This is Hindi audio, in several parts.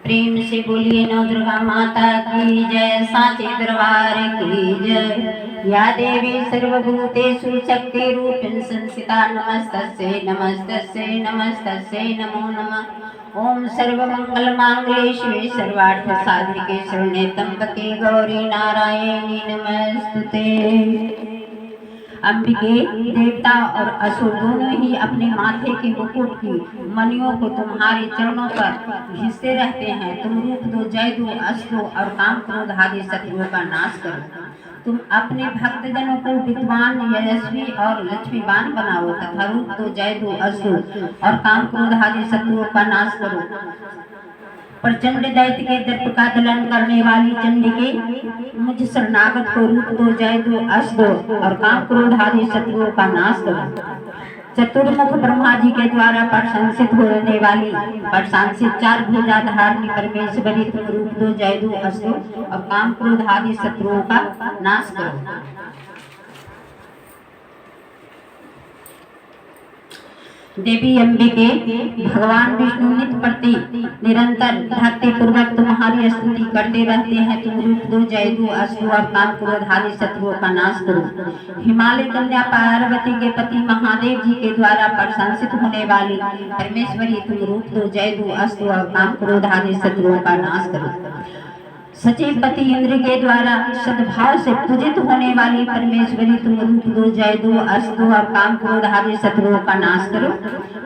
प्रेम से बोलिए नौ दुर्गा माता की जय, साचे दरबार की जय। या देवी सर्वभूतेषु शक्ति रूपेण संस्थिता नमस्तस्यै नमस्तस्यै नमस्तस्यै नमो नमः। ओम सर्वमंगल मांगल्ये शिवे सर्वार्थ साधिके शरण्ये त्र्यंबके गौरी नारायणी नमस्तुते। अंबिके देवता और असुर दोनों ही अपने माथे के मुकुट की मणियों को तुम्हारे चरणों पर घिसते रहते हैं। तुम रूप दो, जय दो, अस दो और काम क्रोध आदि शत्रुओं का नाश करो। तुम अपने भक्तजनों को विद्वान, यशस्वी और लक्ष्मीवान बनाओ तथा रूप दो, जय दो, अस दो और काम क्रोध आदि शत्रुओं का नाश करो। प्रचंड दैत्य के दर्प का दलन करने वाली चंडिके मुझ शरणागत को रूप दो, जय दो, अस दो और काम क्रोध आदि शत्रुओं का नाश करो। चतुर्मुख ब्रह्मा जी के द्वारा प्रशंसित होने वाली प्रशंसित चार भुजाधारिणी परमेश्वरी तुम रूप दो, जय दो, अस दो और काम क्रोध आदि शत्रुओं का नाश करो। देवी अंबिके भगवान विष्णु नित्य प्रति निरंतर भक्ति पूर्वक तुम्हारी स्तुति करते रहते हैं। तुम रूप दो, जय दो, अस दो और काम क्रोध आदि शत्रुओं का नाश करो। हिमालय कन्या पार्वती के पति महादेव जी के द्वारा प्रशंसित होने वाली परमेश्वरी तुम रूप दो, जय दो, अस दो और काम क्रोध आदि शत्रुओं का नाश करो। सचिव पति इंद्र के द्वारा सद्भाव से पूजित होने वाली परमेश्वरी तुम रूप दो, जय दो, अस दो और काम क्रोध आदि शत्रुओं का नाश करो।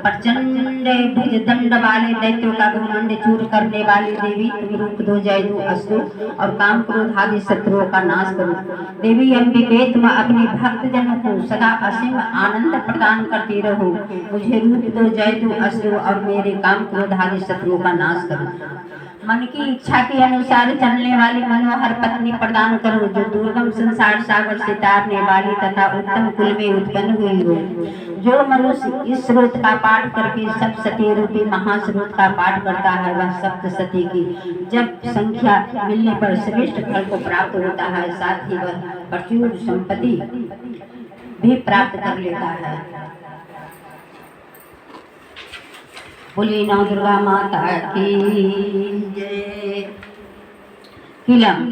प्रचंड भुजदंड वाले दैत्यों का घमंड चूर करने वाली देवी तुम रूप दो, जय दो, अस दो और काम क्रोध आदि शत्रुओं का नाश करो। देवी अंबिके तुम अपने भक्त जनों को सदा असीम आनंद प्रदान करती रहो। मुझे रूप दो, जय दो, अस दो और मेरे काम क्रोध आदि शत्रुओं का नाश करो। मन की इच्छा के अनुसार चलने वाली मनोहर पत्नी प्रदान करो, जो दुर्गम संसार सागर से तारने वाली तथा उत्तम कुल में उत्पन्न हुई हो। जो मनुष्य इस स्रोत का पाठ करके सप्तसती रूपी महास्रोत का पाठ करता है, वह सप्तसती की जब संख्या मिलने पर श्रेष्ठ फल को प्राप्त होता है, साथ ही वह प्रचुर संपत्ति भी प्राप्त कर लेता है। बोली नौ दुर्गा माता की जय। किलम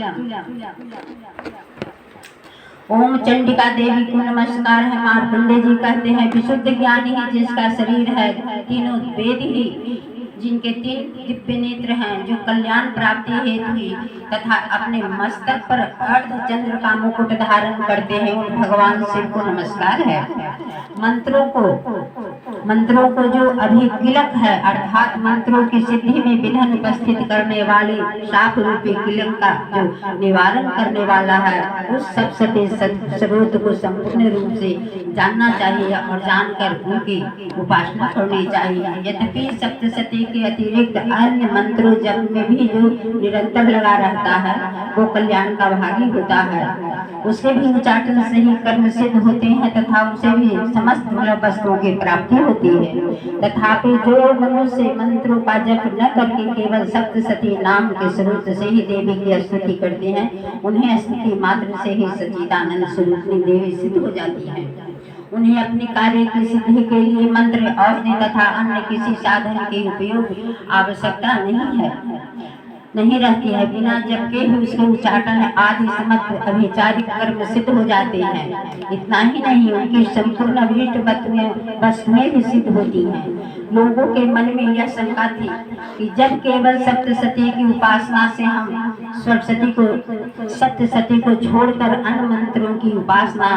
ओम चंडिका देवी को नमस्कार है। मार्कंडे जी कहते हैं, विशुद्ध ज्ञानी ही जिसका शरीर है, तीनों वेद ही जिनके तीन दिव्य नेत्र हैं, जो कल्याण प्राप्ति हेतु ही तथा अपने मस्तक पर अर्धचंद्र का मुकुट धारण करते हैं, उन भगवान शिव को नमस्कार है। मंत्रों को जो अभिकिलक है, अर्थात मंत्रों की सिद्धि में विघ्न उपस्थित करने वाले शाप रूपी किलक का जो निवारण करने वाला है, उस सप्तसती स्रोत को संपूर्ण रूप से जानना चाहिए और जानकर उनकी उपासना करनी चाहिए। यद्यपि सप्तसती के अतिरिक्त अन्य मंत्रों जप में भी जो निरंतर लगा रहता है, वो कल्याण का भागी होता है। उसके भी उच्चाटन से ही कर्म सिद्ध होते हैं तथा उसे भी समस्त वस्तुओं की प्राप्ति होती है। तथापि जो मनुष्य मंत्रों का जप न करके केवल सप्तसती नाम के स्रोत से ही देवी की स्तुति करते हैं, उन्हें स्तुति मात्र से ही सच्चिदानंद स्वरूपिणी देवी सिद्ध हो जाती है। उन्हें अपने कार्य की सिद्धि के लिए मंत्र, औषधि तथा अन्य किसी साधन के उपयोग आवश्यकता नहीं रहती है। बिना जप के ही उसके उच्चाटन आदि समस्त अभिचारिक कर्म सिद्ध हो जाते हैं। इतना ही नहीं, उनकी संपूर्ण अभीष्ट वस्तुएं भी सिद्ध होती हैं। लोगों के मन में यह शंका थी कि जब केवल सप्तसती की उपासना से हम सप्तसती को छोड़कर अन्य मंत्रों की उपासना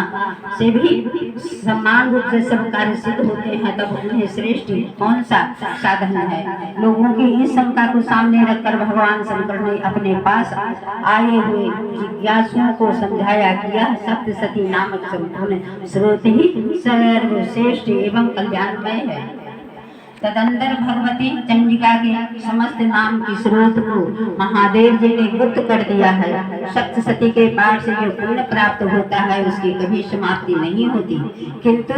से भी समान रूप से सब कार्य सिद्ध होते हैं, तब उन्हें श्रेष्ठ कौन सा साधन है। लोगों की इस शंका को सामने रखकर भगवान शंकर ने अपने पास आए हुए जिज्ञासुओं को समझाया कि यह सप्तसती नामक संपूर्ण स्रोत ही सर्वश्रेष्ठ एवं कल्याणमय है। तदंतर भगवती चंडिका के समस्त नाम की स्रोत को महादेव जी ने गुप्त कर दिया है। सप्तसती के पाठ से जो पुण्य प्राप्त होता है, उसकी कभी समाप्ति नहीं होती, किंतु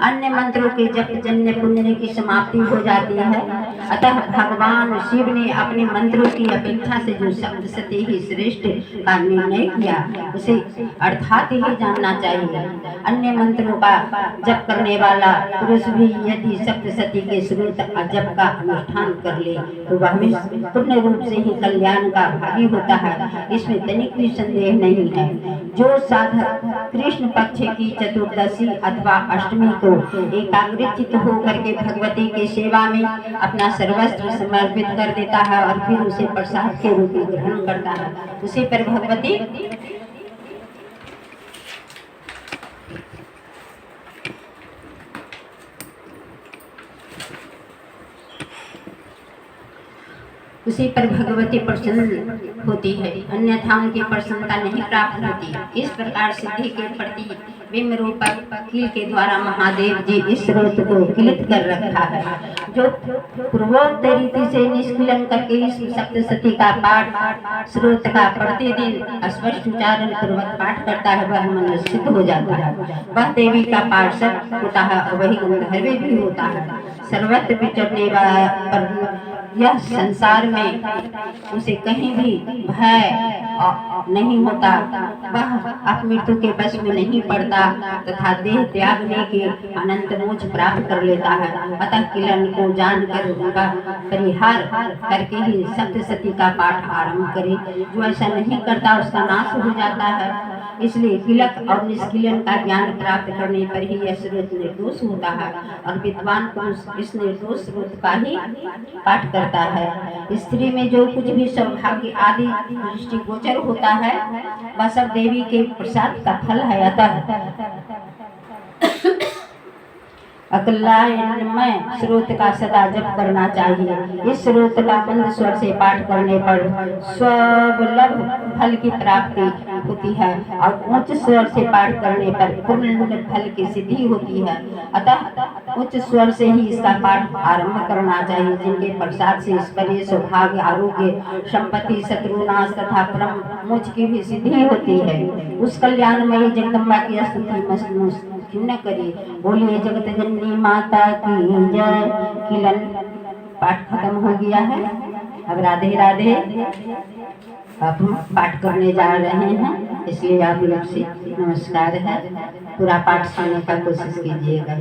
अन्य मंत्रों के जप जन्य पुण्य की समाप्ति हो जाती है। अतः भगवान शिव ने अपने मंत्रों की अपेक्षा से जो सप्तसती ही श्रेष्ठ का निर्णय किया, उसे अर्थात ही जानना चाहिए। अन्य मंत्रों का जप करने वाला पुरुष भी यदि सप्तसती सप्तशती के स्रोत और जप का अनुष्ठान कर ले तो वह भी पूर्ण रूप से ही कल्याण का भागी होता है, इसमें तनिक भी संदेह नहीं है। जो साधक कृष्ण पक्ष की चतुर्दशी अथवा अष्टमी को एकाग्रचित होकर के भगवती की सेवा में अपना सर्वस्व समर्पित कर देता है और फिर उसे प्रसाद के रूप में ग्रहण करता है, उसी पर भगवती प्रसन्न होती है, अन्यथा उनकी प्रसन्नता नहीं प्राप्त होती। इस प्रकार सिद्धि के प्रति बिंब रूपक कील के द्वारा महादेव जी इस स्रोत को किलित कर रखा है। जो पूर्वोक्त रीति से निष्किलन करके इस सप्तशती का पाठ स्रोत का प्रतिदिन स्पष्ट उच्चारण पूर्वक पाठ करता है वह मन सिद्ध हो जाता है। वह देवी का पार्षद होता है और वही गंधर्व भी होता है। सर्वत्र विचरने पर यह संसार में उसे कहीं भी भय नहीं होता, वह अपमृत्यु के बस में नहीं पड़ता तथा देह त्यागने के अनंत मोक्ष प्राप्त कर लेता है। अतः किलन को जानकर उनका परिहार करके ही सप्तशती का पाठ आरंभ करे। जो ऐसा नहीं करता उसका नाश हो जाता है। इसलिए किलक और निष्किलन का ज्ञान प्राप्त करने पर ही यह स्रोत निर्दोष होता है और विद्वान पुरुष इस निर्दोष स्रोत का ही पाठ करता है। स्त्री में जो कुछ भी सौभाग्य आदि दृष्टिगोचर होता है वह सब देवी के प्रसाद का फल है। अतः अकलायनमय स्रोत का सदा जप करना चाहिए। इस स्रोत का मंद स्वर से पाठ करने पर स्वलभ फल की प्राप्ति होती है और उच्च स्वर से पाठ करने पर पूर्ण फल की सिद्धि होती है। अतः उच्च स्वर से ही इसका पाठ आरंभ करना चाहिए, जिनके प्रसाद से ईश्वरीय सौभाग्य, आरोग्य, संपत्ति, शत्रुनाश तथा परम मोक्ष की भी सिद्धि होती है। उस कल्याणमयी जगदम्बा की स्तुति क्यों न करिए। बोलिए जगत जननी माता की जय। किलन पाठ खत्म हो गया है। अब राधे राधे। अब हम पाठ करने जा रहे हैं, इसलिए आप लोग से नमस्कार है। पूरा पाठ सुनने का कोशिश कीजिएगा।